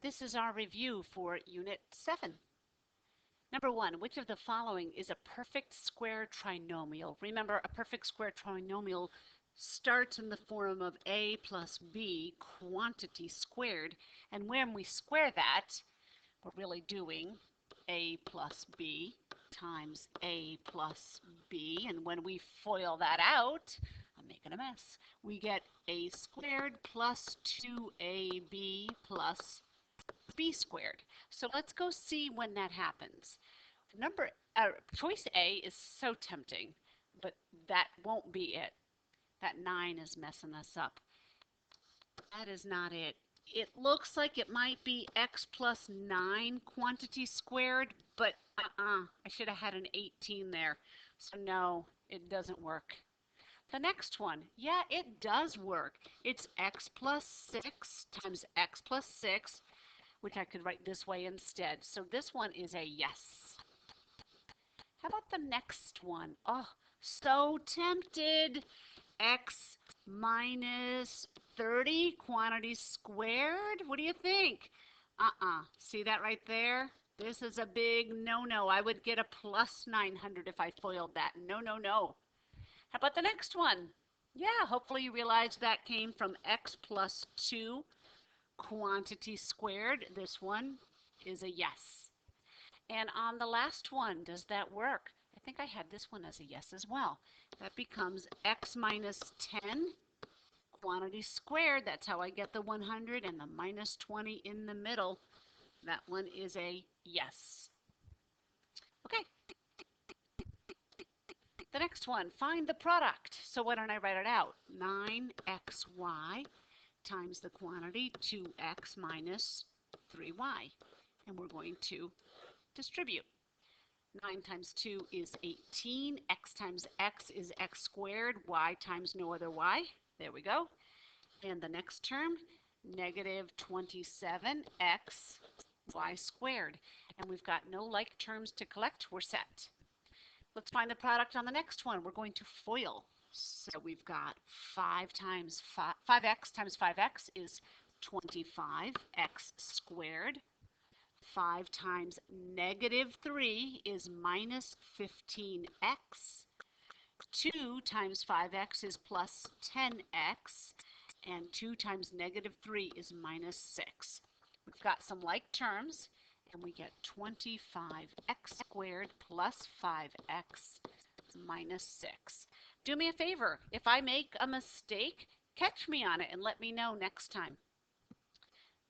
This is our review for Unit 7. Number 1, which of the following is a perfect square trinomial? Remember, a perfect square trinomial starts in the form of a plus b quantity squared, and when we square that, we're really doing a plus b times a plus b, and when we FOIL that out, I'm making a mess, we get a squared plus 2ab plus b squared. So let's go see when that happens. Choice A is so tempting, but that won't be it. That 9 is messing us up. That is not it. It looks like it might be x plus 9 quantity squared, but I should have had an 18 there. So no, it doesn't work. The next one, yeah, it does work. It's x plus 6 times x plus 6, which I could write this way instead. So this one is a yes. How about the next one? Oh, so tempted. X minus 30 quantity squared? What do you think? See that right there? This is a big no-no. I would get a plus 900 if I FOILed that. No, no, no. How about the next one? Yeah, hopefully you realize that came from x plus 2 quantity squared. This one is a yes. And on the last one, does that work? I think I had this one as a yes as well. That becomes x minus 10 quantity squared. That's how I get the 100, and the minus 20 in the middle. That one is a yes. Okay, the next one, find the product. So why don't I write it out? 9xy times the quantity 2x minus 3y. And we're going to distribute. 9 times 2 is 18. X times x is x squared. Y times no other y. There we go. And the next term, negative 27x y squared. And we've got no like terms to collect. We're set. Let's find the product on the next one. We're going to FOIL. So we've got 5x times 5x is 25x squared. 5 times negative 3 is minus 15x. 2 times 5x is plus 10x. And 2 times negative 3 is minus 6. We've got some like terms, and we get 25x squared plus 5x minus 6. Do me a favor. If I make a mistake, catch me on it and let me know next time.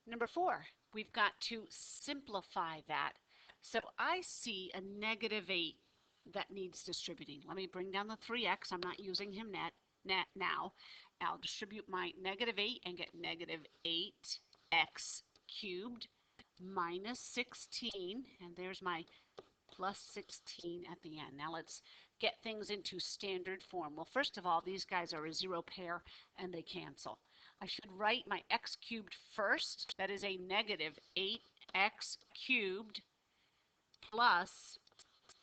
Number 4, we've got to simplify that. So I see a negative 8 that needs distributing. Let me bring down the 3x. I'm not using him now. I'll distribute my negative 8 and get negative 8x cubed minus 16. And there's my plus 16 at the end. Now let's get things into standard form. Well, first of all, these guys are a zero pair and they cancel. I should write my x cubed first. That is a negative 8x cubed plus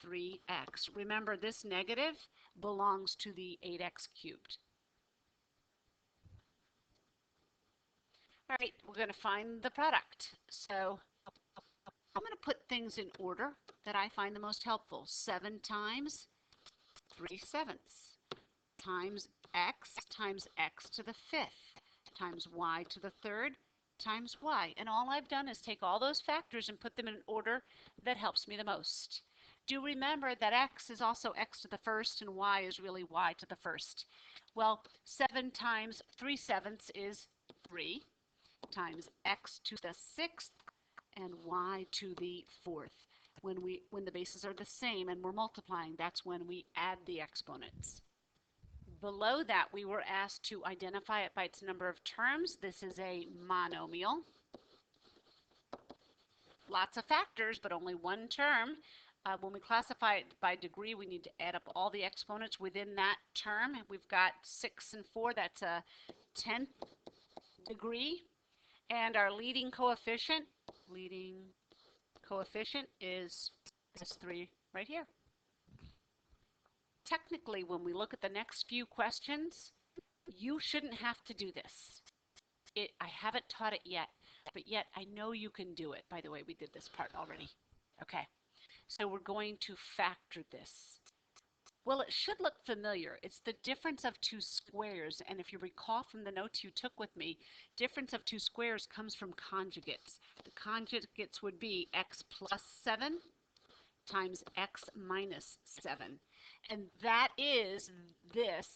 3x. Remember, this negative belongs to the 8x cubed. All right, we're going to find the product. So I'm going to put things in order that I find the most helpful. 7 times 3/7 times x to the 5th times y to the 3rd times y. And all I've done is take all those factors and put them in an order that helps me the most. Do remember that x is also x to the 1st and y is really y to the 1st. Well, 7 times 3/7 is 3 times x to the 6th and y to the 4th. When the bases are the same and we're multiplying, that's when we add the exponents. Below that, we were asked to identify it by its number of terms. This is a monomial. Lots of factors, but only one term. When we classify it by degree, we need to add up all the exponents within that term. We've got 6 and 4, that's a 10th degree. And our leading coefficient is this 3 right here. Technically, when we look at the next few questions, you shouldn't have to do this. I haven't taught it yet, but yet I know you can do it. By the way, we did this part already. Okay, so we're going to factor this. Well, it should look familiar. It's the difference of two squares, and if you recall from the notes you took with me, difference of two squares comes from conjugates. The conjugates would be x plus 7 times x minus 7, and that is this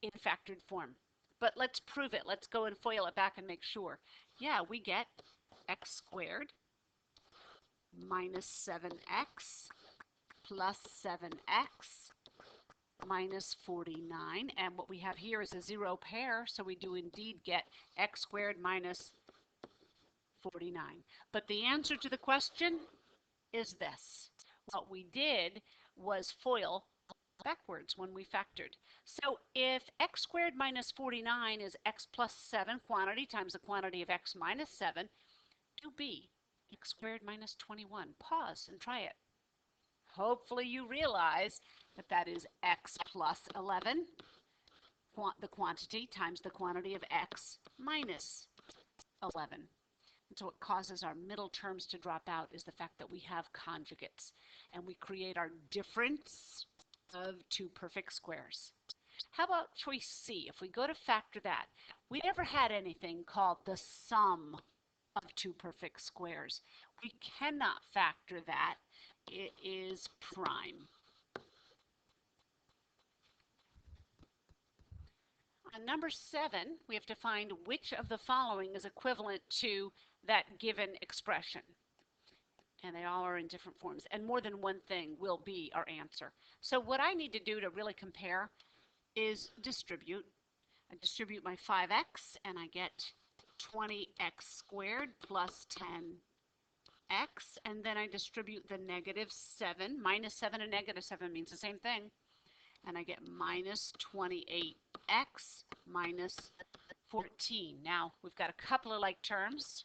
in factored form. But let's prove it. Let's go and FOIL it back and make sure. Yeah, we get x squared minus 7x plus 7x minus 49, and what we have here is a zero pair, so we do indeed get x squared minus 49. But the answer to the question is this. What we did was FOIL backwards when we factored. So if x squared minus 49 is x plus 7 quantity times the quantity of x minus 7, do B, x squared minus 21. Pause and try it. Hopefully you realize that that is x plus 11, the quantity times the quantity of x minus 11. And so what causes our middle terms to drop out is the fact that we have conjugates, and we create our difference of two perfect squares. How about choice C? If we go to factor that, we never had anything called the sum of two perfect squares. We cannot factor that. It is prime. On number 7, we have to find which of the following is equivalent to that given expression. And they all are in different forms. And more than one thing will be our answer. So what I need to do to really compare is distribute. I distribute my 5x, and I get 20x squared plus 10x. And then I distribute the negative 7. Minus 7 and negative 7 means the same thing. And I get minus 28x minus 14. Now, we've got a couple of like terms,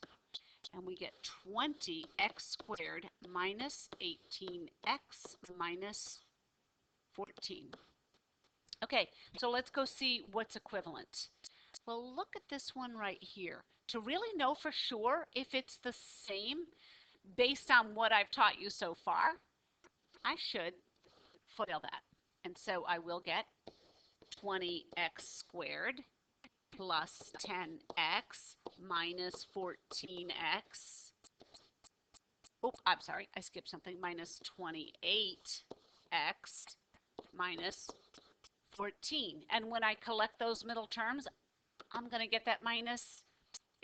and we get 20x squared minus 18x minus 14. Okay, so let's go see what's equivalent. Well, look at this one right here. To really know for sure if it's the same based on what I've taught you so far, I should FOIL that. And so I will get 20x squared plus 10x minus 14x. Oh, I'm sorry, I skipped something. Minus 28x minus 14. And when I collect those middle terms, I'm going to get that minus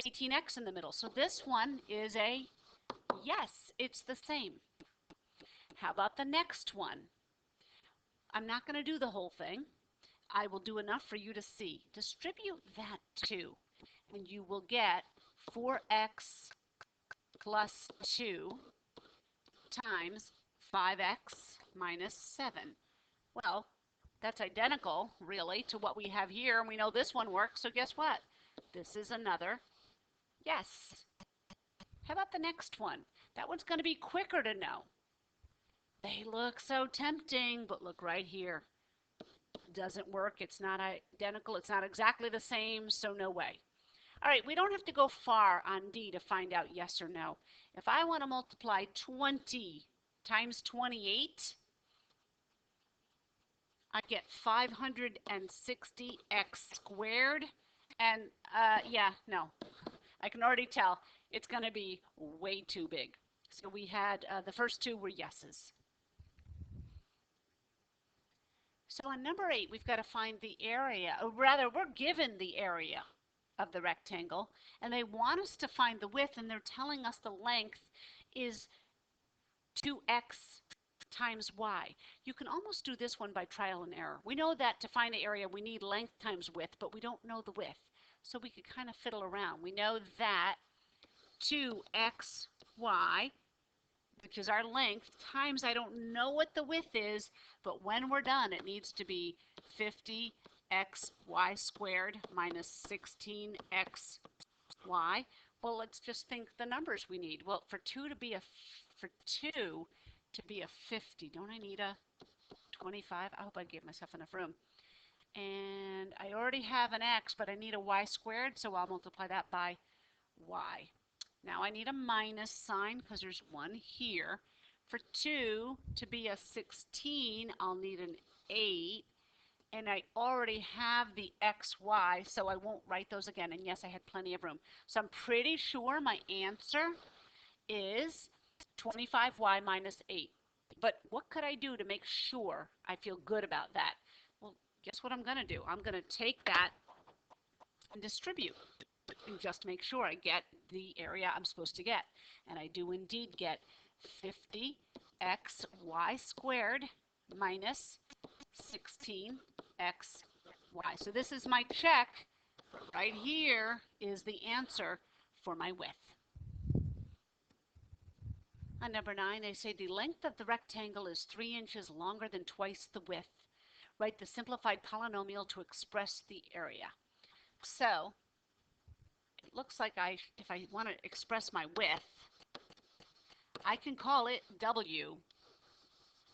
18x in the middle. So this one is a yes, it's the same. How about the next one? I'm not going to do the whole thing. I will do enough for you to see. Distribute that 2, and you will get 4x plus 2 times 5x minus 7. Well, that's identical, really, to what we have here, and we know this one works, so guess what? This is another yes. How about the next one? That one's going to be quicker to know. They look so tempting, but look right here. Doesn't work. It's not identical. It's not exactly the same, so no way. All right, we don't have to go far on D to find out yes or no. If I want to multiply 20 times 28, I get 560x squared. And yeah, no, I can already tell it's going to be way too big. So we had the first two were yeses. So on number 8, we've got to find the area, or rather, we're given the area of the rectangle, and they want us to find the width, and they're telling us the length is 2x times y. You can almost do this one by trial and error. We know that to find the area, we need length times width, but we don't know the width. So we could kind of fiddle around. We know that 2xy, which is our length, times I don't know what the width is, but when we're done, it needs to be 50xy squared minus 16xy. Well, let's just think the numbers we need. Well, for 2 to be a 50, don't I need a 25? I hope I gave myself enough room. And I already have an x, but I need a y squared, so I'll multiply that by y. Now I need a minus sign because there's one here. For 2 to be a 16, I'll need an 8. And I already have the xy, so I won't write those again. And yes, I had plenty of room. So I'm pretty sure my answer is 25y minus 8. But what could I do to make sure I feel good about that? Well, guess what I'm going to do? I'm going to take that and distribute and just make sure I get the area I'm supposed to get. And I do indeed get 50xy squared minus 16xy. So this is my check. Right here is the answer for my width. On number 9, they say the length of the rectangle is 3 inches longer than twice the width. Write the simplified polynomial to express the area. So it looks like if I want to express my width, I can call it W.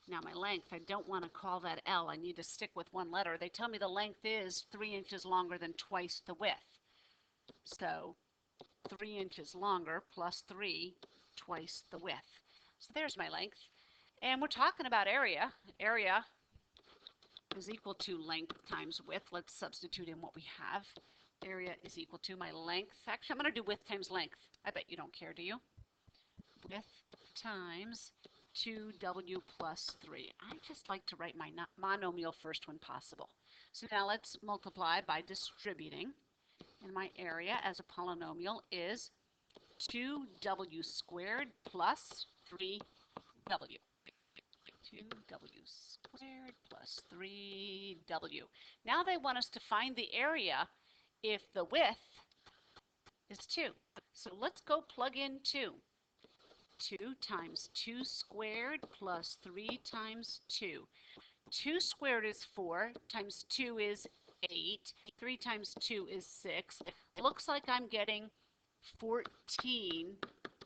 Now my length, I don't want to call that L. I need to stick with one letter. They tell me the length is 3 inches longer than twice the width. So 3 inches longer plus 3, twice the width. So there's my length. And we're talking about area. Area is equal to length times width. Let's substitute in what we have. Area is equal to my length. Actually, I'm going to do width times length. I bet you don't care, do you? Width times 2w plus 3. I just like to write my monomial first when possible. So now let's multiply by distributing. And my area as a polynomial is 2w squared plus 3w. 2w squared plus 3w. Now they want us to find the area if the width is 2. So let's go plug in 2. 2 times 2 squared plus 3 times 2. 2 squared is 4, times 2 is 8, 3 times 2 is 6. Looks like I'm getting 14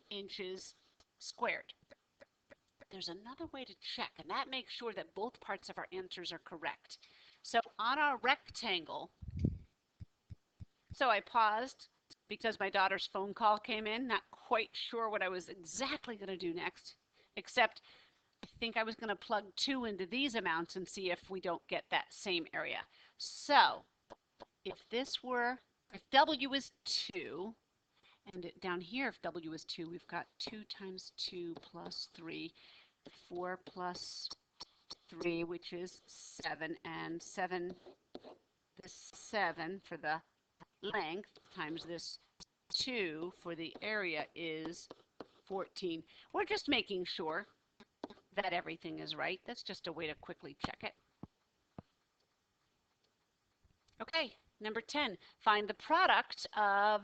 inches squared. There's another way to check, and that makes sure that both parts of our answers are correct. So on our rectangle, so I paused because my daughter's phone call came in, not quite sure what I was exactly going to do next, except I think I was going to plug 2 into these amounts and see if we don't get that same area. So if W is 2, and down here if W is 2, we've got 2 times 2 plus 3, 4 plus 3, which is 7, and 7, this 7 for the length times this 2 for the area is 14. We're just making sure that everything is right. That's just a way to quickly check it. Okay, number 10, find the product of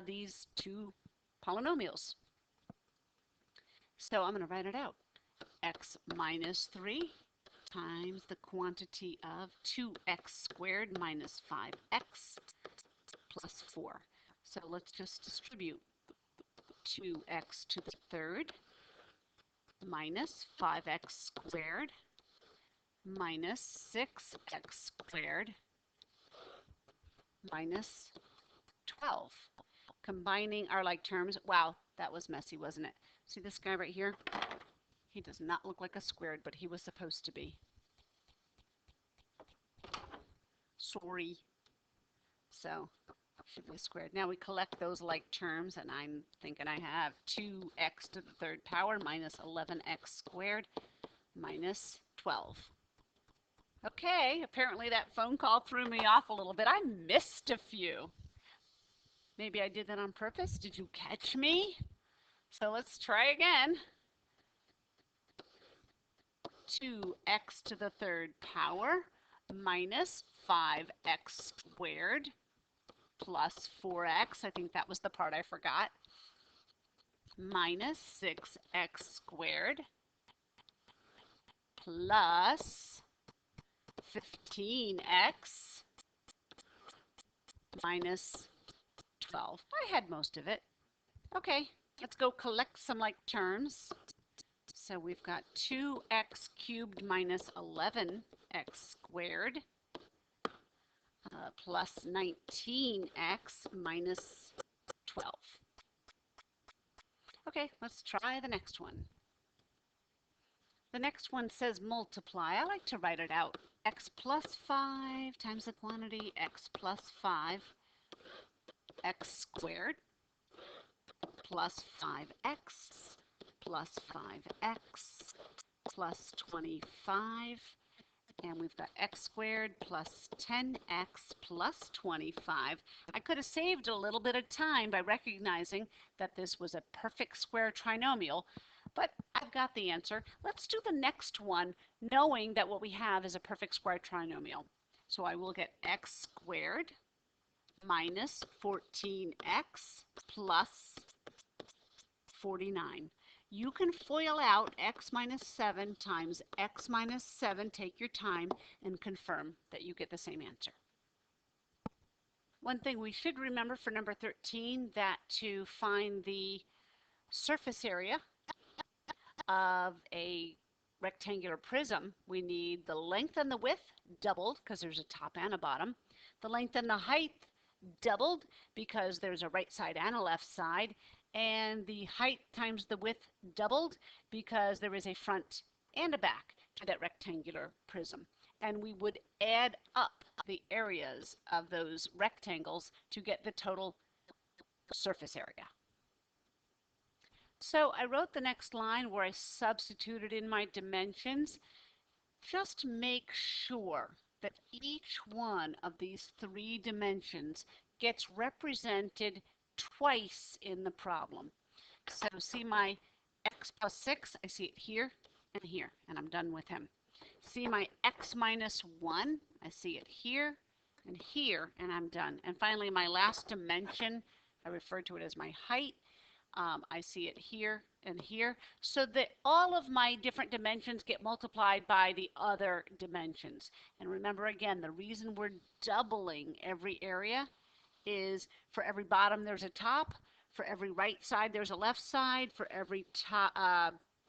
these two polynomials. So I'm going to write it out. X minus 3 times the quantity of 2x squared minus 5x plus 4. So let's just distribute 2x to the third minus 5x squared minus 6x squared minus 12. Combining our like terms. Wow, that was messy, wasn't it? See this guy right here? He does not look like a squared, but he was supposed to be. Sorry. So should be squared. Now we collect those like terms, and I'm thinking I have 2x to the third power minus 11x squared minus 12. Okay, apparently that phone call threw me off a little bit. I missed a few. Maybe I did that on purpose. Did you catch me? So let's try again. 2x to the third power minus 5x squared plus 4x, I think that was the part I forgot, minus 6x squared plus 15x minus 12. I had most of it. Okay, let's go collect some like terms. So we've got 2x cubed minus 11x squared plus 19x minus 12. Okay, let's try the next one. The next one says multiply. I like to write it out. X plus 5 times the quantity x plus 5, x squared plus 5x plus 5x plus 25. And we've got x squared plus 10x plus 25. I could have saved a little bit of time by recognizing that this was a perfect square trinomial, but I've got the answer. Let's do the next one, knowing that what we have is a perfect square trinomial. So I will get x squared minus 14x plus 49. You can FOIL out x minus 7 times x minus 7. Take your time and confirm that you get the same answer. One thing we should remember for number 13, that to find the surface area of a rectangular prism, we need the length and the width doubled because there's a top and a bottom. The length and the height doubled because there's a right side and a left side. And the height times the width doubled because there is a front and a back to that rectangular prism. And we would add up the areas of those rectangles to get the total surface area. So I wrote the next line where I substituted in my dimensions. Just make sure that each one of these 3 dimensions gets represented twice in the problem. So see my x plus 6, I see it here and here, and I'm done with him. See my x minus 1, I see it here and here, and I'm done. And finally, my last dimension, I refer to it as my height. I see it here and here, so that all of my different dimensions get multiplied by the other dimensions. And remember again, the reason we're doubling every area is for every bottom there's a top, for every right side there's a left side, for every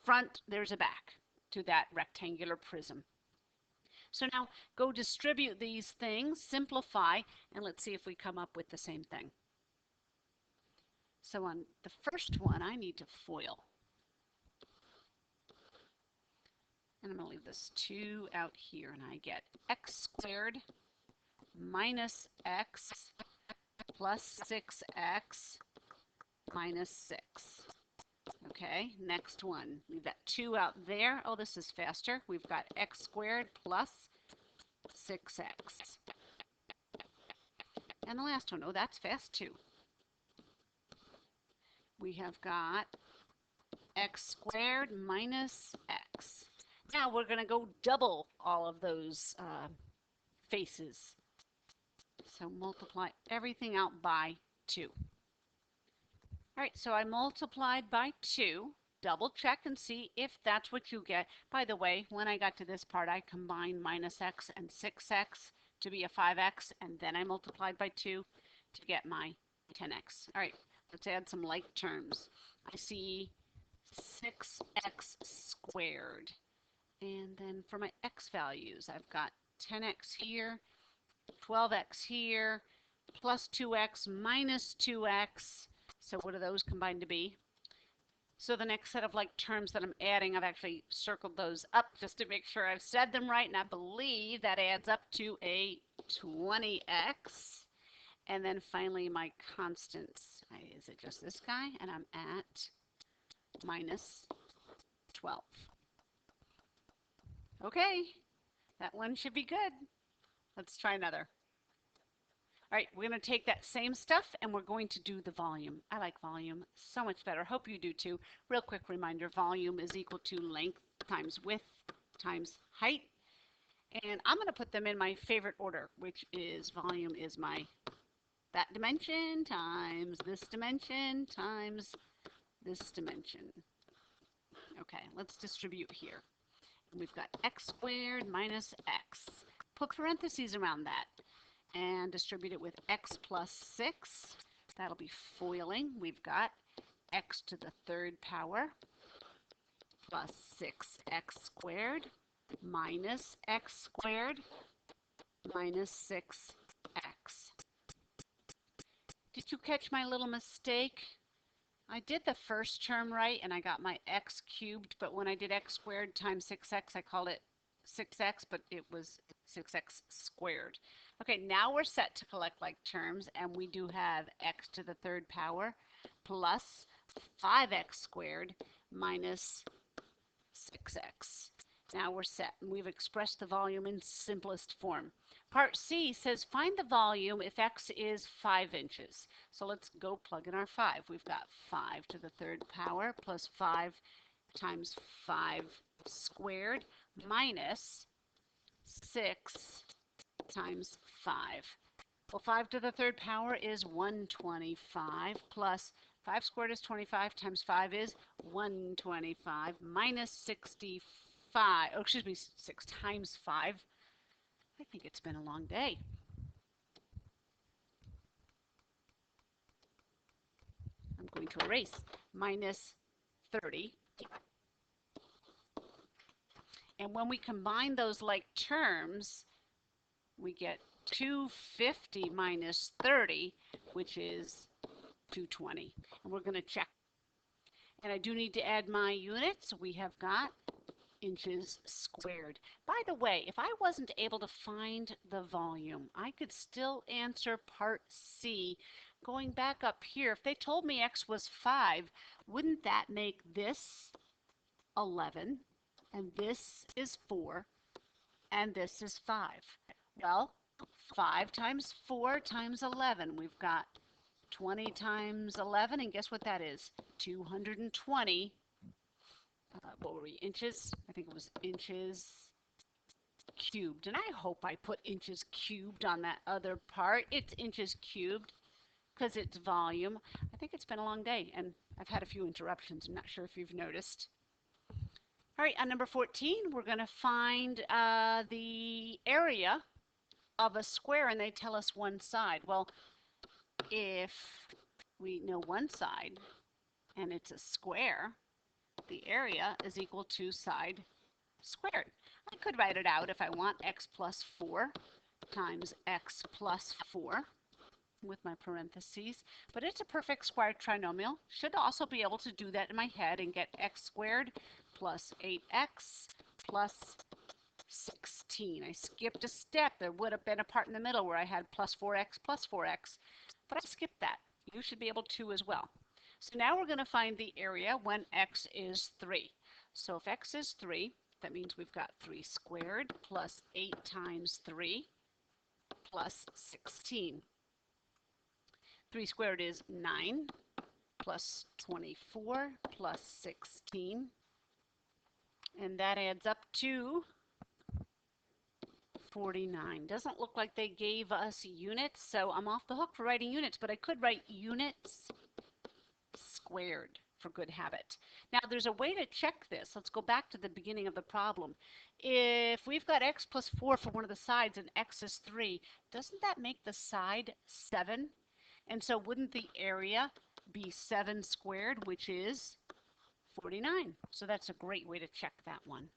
front there's a back to that rectangular prism. So now go distribute these things, simplify, and let's see if we come up with the same thing. So on the first one, I need to FOIL. And I'm going to leave this 2 out here, and I get x squared minus x plus 6x minus 6. Okay, next one. Leave that 2 out there. Oh, this is faster. We've got x squared plus 6x. And the last one, oh, that's fast too. We have got x squared minus x. Now we're going to go double all of those faces. So multiply everything out by 2. All right, so I multiplied by 2. Double check and see if that's what you get. By the way, when I got to this part, I combined minus x and 6x to be a 5x, and then I multiplied by 2 to get my 10x. All right, let's add some like terms. I see 6x squared. And then for my x values, I've got 10x here, 12x here, plus 2x minus 2x. So what do those combine to be? So the next set of like terms that I'm adding, I've actually circled those up just to make sure I've said them right, and I believe that adds up to a 20x. And then finally my constants. Is it just this guy? And I'm at minus 12. Okay, that one should be good. Let's try another. All right, we're going to take that same stuff and we're going to do the volume. I like volume so much better. Hope you do too. Real quick reminder, volume is equal to length times width times height. And I'm going to put them in my favorite order, which is volume is my that dimension times this dimension times this dimension. Okay, let's distribute here. We've got x squared minus x. Put parentheses around that and distribute it with x plus 6. That'll be FOILing. We've got x to the 3rd power plus 6x squared minus x squared minus 6x. Did you catch my little mistake? I did the first term right and I got my x cubed, but when I did x squared times 6x, I called it 6x, but it was 6x squared. Okay, now we're set to collect like terms, and we do have x to the third power plus 5x squared minus 6x. Now we're set, and we've expressed the volume in simplest form. Part C says find the volume if x is 5 inches. So let's go plug in our 5. We've got 5 to the third power plus 5 times 5 squared minus 6 times 5. Well, 5 to the third power is 125 plus 5 squared is 25 times 5 is 125 minus 65. Oh, excuse me, 6 times 5. I think it's been a long day. I'm going to erase. Minus 30. And when we combine those like terms, we get 250 minus 30, which is 220. And we're going to check. And I do need to add my units. We have got inches squared. By the way, if I wasn't able to find the volume, I could still answer part C. Going back up here, if they told me x was 5, wouldn't that make this 11, and this is 4, and this is 5? Well, 5 times 4 times 11, we've got 20 times 11, and guess what that is? 220. What were we, inches? I think it was inches cubed. And I hope I put inches cubed on that other part. It's inches cubed because it's volume. I think it's been a long day, and I've had a few interruptions. I'm not sure if you've noticed. All right, on number 14, we're going to find the area of a square, and they tell us one side. Well, if we know one side and it's a square, the area is equal to side squared. I could write it out if I want. X plus 4 times x plus 4 with my parentheses. But it's a perfect square trinomial. Should also be able to do that in my head and get x squared plus 8x plus 16. I skipped a step. There would have been a part in the middle where I had plus 4x, but I skipped that. You should be able to as well. So now we're going to find the area when x is 3. So if x is 3, that means we've got 3 squared plus 8 times 3 plus 16. 3 squared is 9 plus 24 plus 16. And that adds up to 49. Doesn't look like they gave us units, so I'm off the hook for writing units, but I could write units squared for good habit. Now there's a way to check this. Let's go back to the beginning of the problem. If we've got x plus 4 for one of the sides and x is 3, doesn't that make the side 7? And so wouldn't the area be 7 squared, which is 49? So that's a great way to check that one.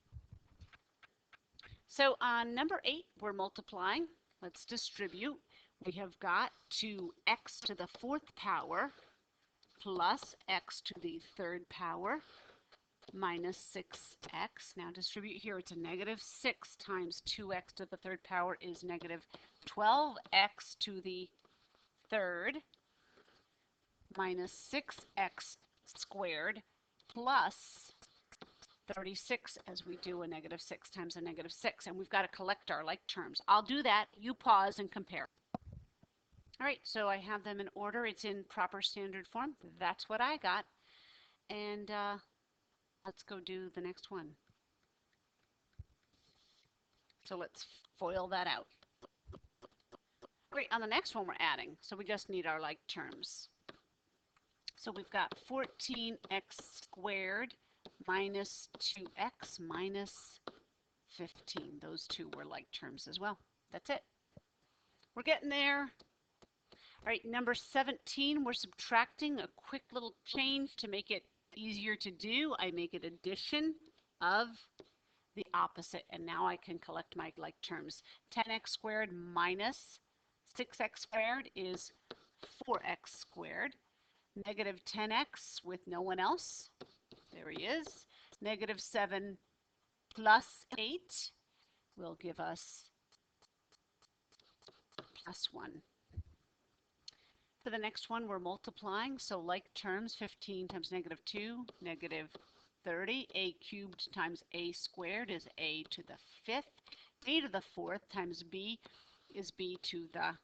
So on number 8, we're multiplying. Let's distribute. We have got 2x to the 4th power plus x to the 3rd power minus 6x. Now distribute here. It's a negative 6 times 2x to the 3rd power is negative 12x to the 3rd minus 6x squared plus 36 as we do a negative 6 times a negative 6. And we've got to collect our like terms. I'll do that. You pause and compare. All right, so I have them in order. It's in proper standard form. That's what I got. And let's go do the next one. So let's FOIL that out. Great, on the next one we're adding. So we just need our like terms. So we've got 14x squared minus 2x minus 15. Those two were like terms as well. That's it. We're getting there. All right, number 17, we're subtracting. A quick little change to make it easier to do. I make it addition of the opposite, and now I can collect my like terms. 10x squared minus 6x squared is 4x squared. negative 10x with no one else. There he is. Negative 7 plus 8 will give us plus 1. For the next one, we're multiplying, so like terms, 15 times negative 2, negative 30. A cubed times a squared is a to the 5th. A to the 4th times b is b to the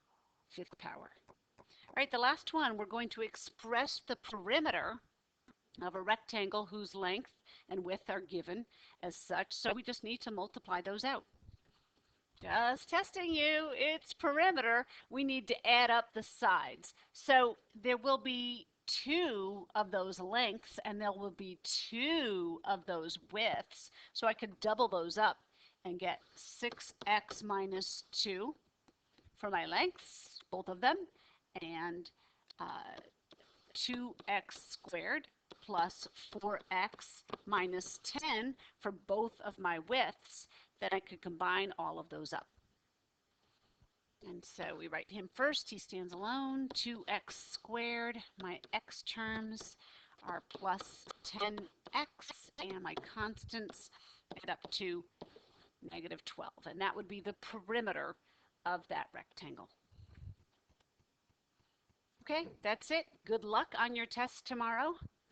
5th power. All right, the last one, we're going to express the perimeter of a rectangle whose length and width are given as such, so we just need to multiply those out. Just testing you. It's perimeter. We need to add up the sides. So there will be 2 of those lengths and there will be 2 of those widths. So I could double those up and get 6x minus 2 for my lengths, both of them, and 2x squared plus 4x minus 10 for both of my widths. Then I could combine all of those up. And so we write him first. He stands alone. 2x squared. My x terms are plus 10x, and my constants add up to negative 12. And that would be the perimeter of that rectangle. Okay, that's it. Good luck on your test tomorrow.